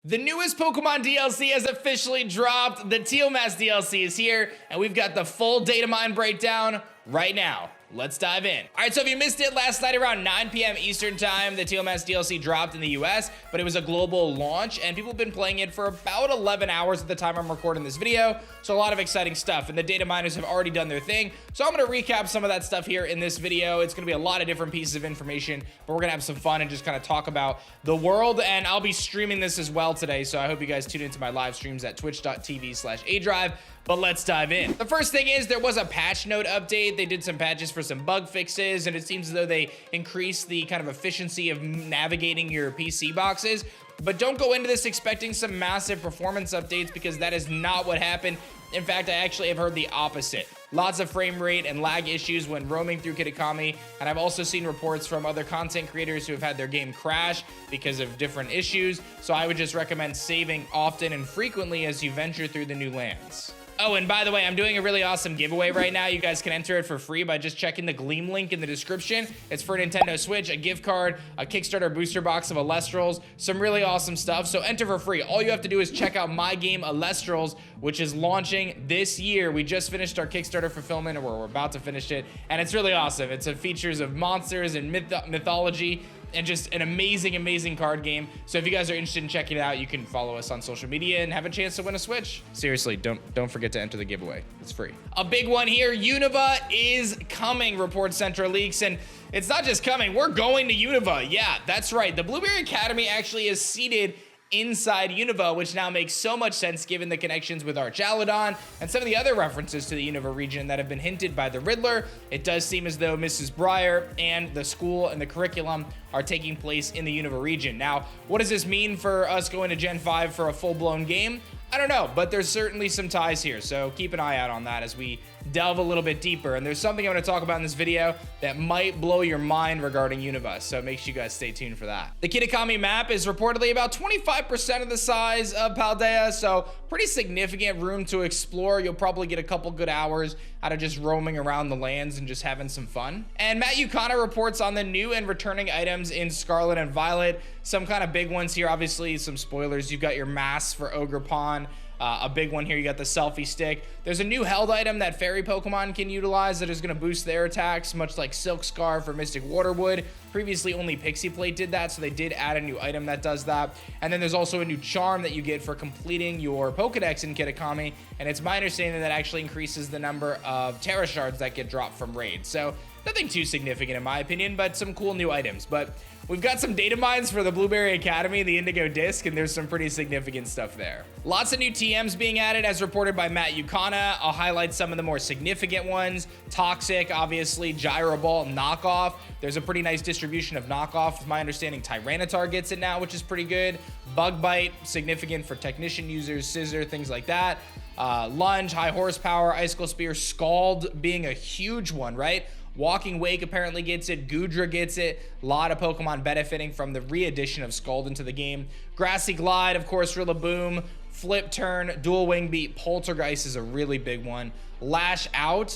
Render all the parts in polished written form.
The newest Pokemon DLC has officially dropped. The Teal Mask DLC is here, and we've got the full DATAMINE breakdown right now. Let's dive in. All right, so if you missed it last night around 9 p.m. Eastern time, the Teal Mask DLC dropped in the US, but it was a global launch, and people have been playing it for about 11 hours at the time I'm recording this video, so a lot of exciting stuff, and the data miners have already done their thing, so I'm gonna recap some of that stuff here in this video. It's gonna be a lot of different pieces of information, but we're gonna have some fun and just kind of talk about the world, and I'll be streaming this as well today, so I hope you guys tune into my live streams at twitch.tv/adrive. But let's dive in. The first thing is there was a patch note update. They did some patches for some bug fixes, and it seems as though they increased the kind of efficiency of navigating your PC boxes. But don't go into this expecting some massive performance updates, because that is not what happened. In fact, I actually have heard the opposite. Lots of frame rate and lag issues when roaming through Kitakami, and I've also seen reports from other content creators who have had their game crash because of different issues, so I would just recommend saving often and frequently as you venture through the new lands. Oh, and by the way, I'm doing a really awesome giveaway right now. You guys can enter it for free by just checking the Gleam link in the description. It's for Nintendo Switch, a gift card, a Kickstarter booster box of Alestrals, some really awesome stuff. So enter for free. All you have to do is check out my game Alestrals, which is launching this year. We just finished our Kickstarter fulfillment, or we're about to finish it, and it's really awesome. It's a features of monsters and mythology, and just an amazing card game. So if you guys are interested in checking it out, you can follow us on social media and have a chance to win a Switch. Seriously, don't forget to enter the giveaway. It's free. A big one here, Unova is coming, reports Central Leaks, and it's not just coming, we're going to Unova. Yeah, that's right. The Blueberry Academy actually is seated inside Unova, which now makes so much sense given the connections with Archaladon and some of the other references to the Unova region that have been hinted by the Riddler. It does seem as though Mrs. Breyer and the school and the curriculum are taking place in the Unova region. Now, what does this mean for us going to Gen 5 for a full-blown game? I don't know, but there's certainly some ties here, so keep an eye out on that as we delve a little bit deeper. And there's something I'm going to talk about in this video that might blow your mind regarding Unova, so make sure you guys stay tuned for that. The Kitakami map is reportedly about 25% of the size of Paldea, so pretty significant room to explore. You'll probably get a couple good hours out of just roaming around the lands and just having some fun. And Matt Yukana reports on the new and returning items in Scarlet and Violet. Some kind of big ones here, obviously some spoilers. You've got your masks for Ogerpon. A big one here, you got the selfie stick. There's a new held item that fairy Pokemon can utilize that is going to boost their attacks, much like Silk Scarf or Mystic Waterwood. Previously, only Pixie Plate did that, so they did add a new item that does that. And then there's also a new charm that you get for completing your Pokedex in Kitakami, and it's my understanding that actually increases the number of Terra Shards that get dropped from raids. So nothing too significant in my opinion, but some cool new items. But we've got some data mines for the Blueberry Academy, the Indigo Disk, and there's some pretty significant stuff there. Lots of new TMs being added as reported by Matt Yukana. I'll highlight some of the more significant ones. Toxic, obviously, Gyro Ball, Knockoff. There's a pretty nice distribution of Knockoff. With my understanding, Tyranitar gets it now, which is pretty good. Bug Bite, significant for Technician users, Scissor, things like that. Lunge, High Horsepower, Icicle Spear, Scald being a huge one, right? Walking Wake apparently gets it. Goodra gets it. A lot of Pokemon benefiting from the re-addition of Scald into the game. Grassy Glide, of course, Rillaboom. Flip Turn, Dual Wing Beat, Poltergeist is a really big one. Lash Out,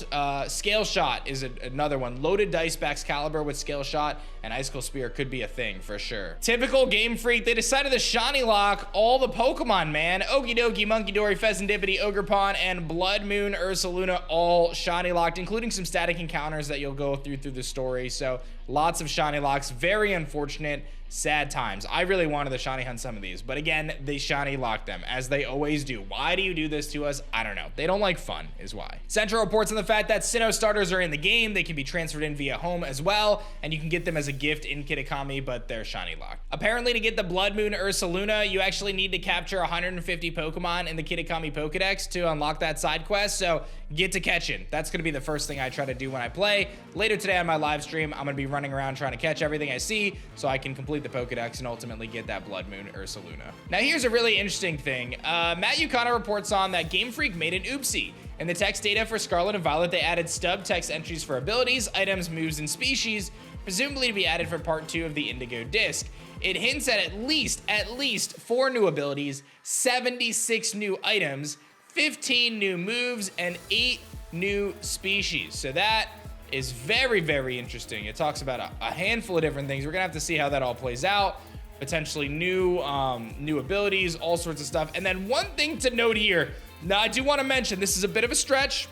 Scale Shot is another one. Loaded Dice backs Caliber with Scale Shot, and Icicle Spear could be a thing for sure. Typical Game Freak, they decided to shiny lock all the Pokemon, man. Okie dokie, Monkey Dory, Pheasantipity, Ogerpon, and Blood Moon Ursaluna all shiny locked, including some static encounters that you'll go through the story. So lots of shiny locks, very unfortunate. Sad times. I really wanted to shiny hunt some of these, but again, they shiny lock them, as they always do. Why do you do this to us? I don't know. They don't like fun, is why. Central reports on the fact that Sinnoh starters are in the game. They can be transferred in via home as well, and you can get them as a gift in Kitakami, but they're shiny locked. Apparently, to get the Blood Moon Ursaluna, you actually need to capture 150 Pokemon in the Kitakami Pokedex to unlock that side quest, so get to catching. That's going to be the first thing I try to do when I play. Later today on my live stream, I'm going to be running around trying to catch everything I see so I can complete the Pokedex and ultimately get that Blood Moon Ursaluna. Now here's a really interesting thing. Matt Yukana reports on that Game Freak made an oopsie. In the text data for Scarlet and Violet, they added stub text entries for abilities, items, moves, and species, presumably to be added for part 2 of the Indigo Disk. It hints at least 4 new abilities, 76 new items, 15 new moves, and 8 new species. So that is very interesting. It talks about a handful of different things. We're gonna have to see how that all plays out. potentially new abilities, all sorts of stuff. And then one thing to note here, now I do want to mention, this is a bit of a stretch,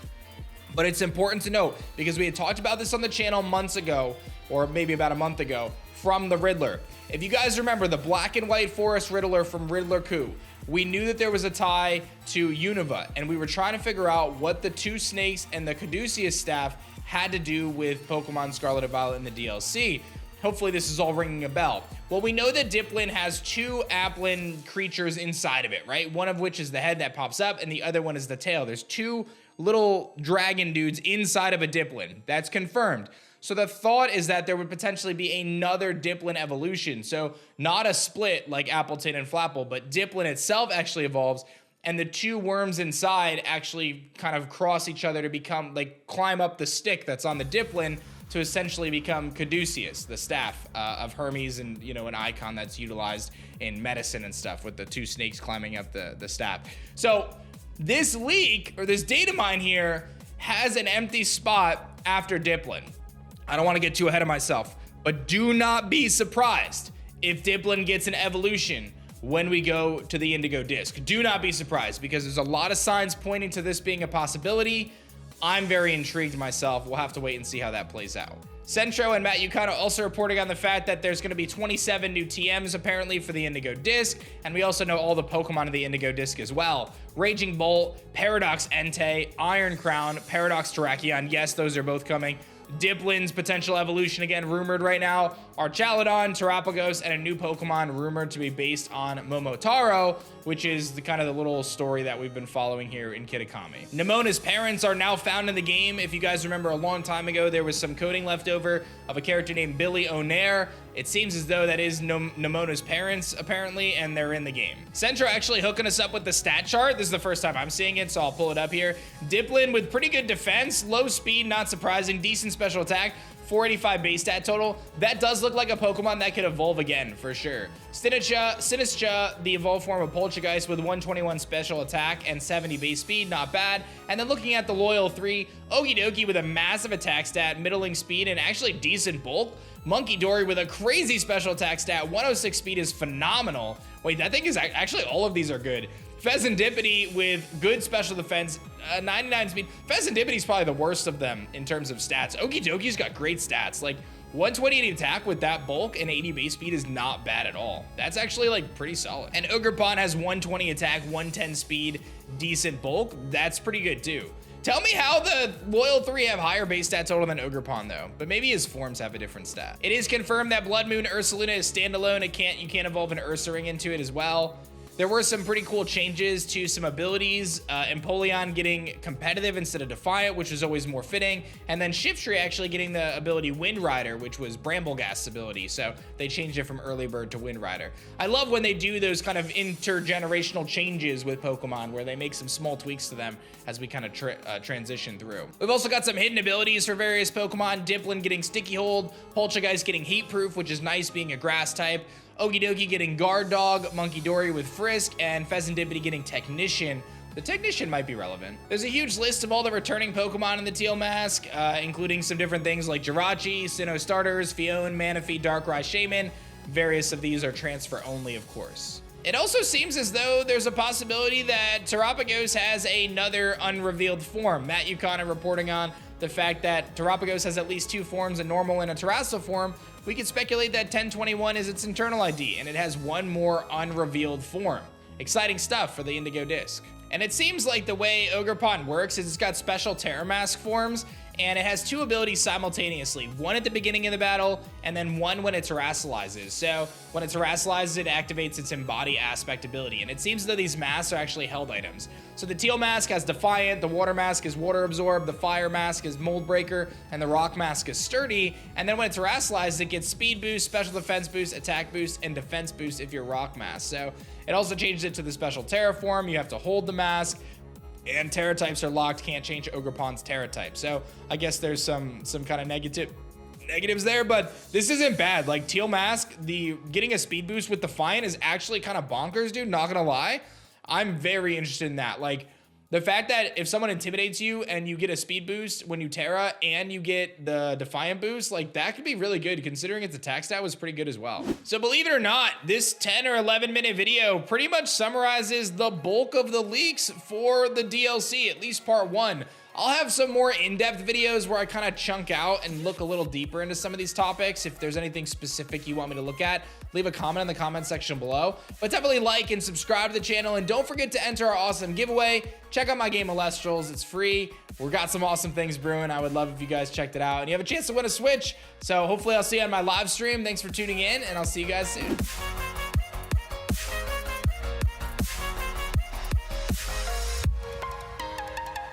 but it's important to note because we had talked about this on the channel months ago, or maybe about a month ago, from the Riddler. If you guys remember the black and white forest Riddler from Riddler Coup, we knew that there was a tie to Unova, and we were trying to figure out what the two snakes and the Caduceus staff had to do with Pokemon Scarlet and Violet in the DLC. Hopefully this is all ringing a bell. Well, we know that Dipplin has two Applin creatures inside of it, right? One of which is the head that pops up, and the other one is the tail. There's two little dragon dudes inside of a Dipplin. That's confirmed. So the thought is that there would potentially be another Dipplin evolution. So not a split like Appleton and Flapple, but Dipplin itself actually evolves, and the two worms inside actually kind of cross each other to become, like, climb up the stick that's on the Dipplin to essentially become Caduceus, the staff of Hermes, and, you know, an icon that's utilized in medicine and stuff with the two snakes climbing up the staff. So this leak, or this data mine here, has an empty spot after Dipplin. I don't want to get too ahead of myself, but do not be surprised if Dipplin gets an evolution when we go to the Indigo Disk. Do not be surprised, because there's a lot of signs pointing to this being a possibility. I'm very intrigued myself. We'll have to wait and see how that plays out. Centro and Matt Yukano also reporting on the fact that there's going to be 27 new TMs apparently for the Indigo Disk, and we also know all the Pokemon of the Indigo Disk as well. Raging Bolt, Paradox Entei, Iron Crown, Paradox Terrakion, yes, those are both coming. Dipplin's potential evolution again rumored right now, Archaludon, Terapagos, and a new Pokemon rumored to be based on Momotaro, which is the kind of the little story that we've been following here in Kitakami. Nemona's parents are now found in the game. If you guys remember, a long time ago there was some coding left over of a character named Billy O'Nair. It seems as though that is Nemona's parents apparently, and they're in the game. Centro actually hooking us up with the stat chart. This is the first time I'm seeing it, so I'll pull it up here. Dipplin with pretty good defense, low speed, not surprising, decent special attack, 485 base stat total. That does look like a Pokemon that could evolve again, for sure. Sinistra, the evolved form of Poltergeist with 121 special attack and 70 base speed, not bad. And then looking at the Loyal 3, Okidoki with a massive attack stat, middling speed, and actually decent bulk. Monkey Dory with a crazy special attack stat, 106 speed is phenomenal. Wait, that thing is actually, all of these are good. Pheasantipity with good special defense, 99 speed. Pheasantipity is probably the worst of them in terms of stats. Okidoki's got great stats. Like 128 attack with that bulk and 80 base speed is not bad at all. That's actually like pretty solid. And Ogerpon has 120 attack, 110 speed, decent bulk. That's pretty good too. Tell me how the Loyal 3 have higher base stat total than Ogerpon though, but maybe his forms have a different stat. It is confirmed that Blood Moon Ursaluna is standalone. You can't evolve an Ursaring into it as well. There were some pretty cool changes to some abilities, Empoleon getting competitive instead of Defiant, which was always more fitting, and then Shiftry actually getting the ability Wind Rider, which was Bramblegast's ability, so they changed it from Early Bird to Wind Rider. I love when they do those kind of intergenerational changes with Pokemon, where they make some small tweaks to them as we kind of transition through. We've also got some hidden abilities for various Pokemon, Dipplin getting Sticky Hold, Poltergeist getting Heat Proof, which is nice being a grass type, Okidoki getting Guard Dog, Monkey Dory with Frisk, and Pheasantipity getting Technician. The Technician might be relevant. There's a huge list of all the returning Pokemon in the Teal Mask, including some different things like Jirachi, Sinnoh Starters, Fione, Manaphy, Darkrai, Shaman. Various of these are transfer only, of course. It also seems as though there's a possibility that Terapagos has another unrevealed form. Matt Yukana reporting on the fact that Terapagos has at least two forms, a normal and a terrestrial form. We could speculate that 1021 is its internal ID, and it has one more unrevealed form. Exciting stuff for the Indigo Disk. And it seems like the way Ogerpon works is it's got special Terra Mask forms, and it has two abilities simultaneously, one at the beginning of the battle, and then one when it terrestrializes. So when it terrestrializes, it activates its Embody aspect ability, and it seems as though these masks are actually held items. So the Teal Mask has Defiant, the Water Mask is Water Absorb, the Fire Mask is Mold Breaker, and the Rock Mask is Sturdy, and then when it terrestrializes, it gets Speed Boost, Special Defense Boost, Attack Boost, and Defense Boost if you're Rock Mask. So it also changes it to the Special Terra form. You have to hold the mask, and Terra types are locked, can't change Ogerpon's Terra type. So I guess there's some kind of negatives there, but this isn't bad. Like Teal Mask, getting a speed boost with Defiant is actually kind of bonkers, dude, not gonna lie. I'm very interested in that. Like The fact that if someone intimidates you and you get a speed boost when you Terra and you get the Defiant boost, like that could be really good considering its attack stat was pretty good as well. So believe it or not, this 10 or 11 minute video pretty much summarizes the bulk of the leaks for the DLC, at least part 1. I'll have some more in-depth videos where I kind of chunk out and look a little deeper into some of these topics. If there's anything specific you want me to look at, leave a comment in the comment section below. But definitely like and subscribe to the channel, and don't forget to enter our awesome giveaway. Check out my game Alestrals, it's free. We've got some awesome things brewing. I would love if you guys checked it out, and you have a chance to win a Switch. So hopefully I'll see you on my live stream. Thanks for tuning in, and I'll see you guys soon.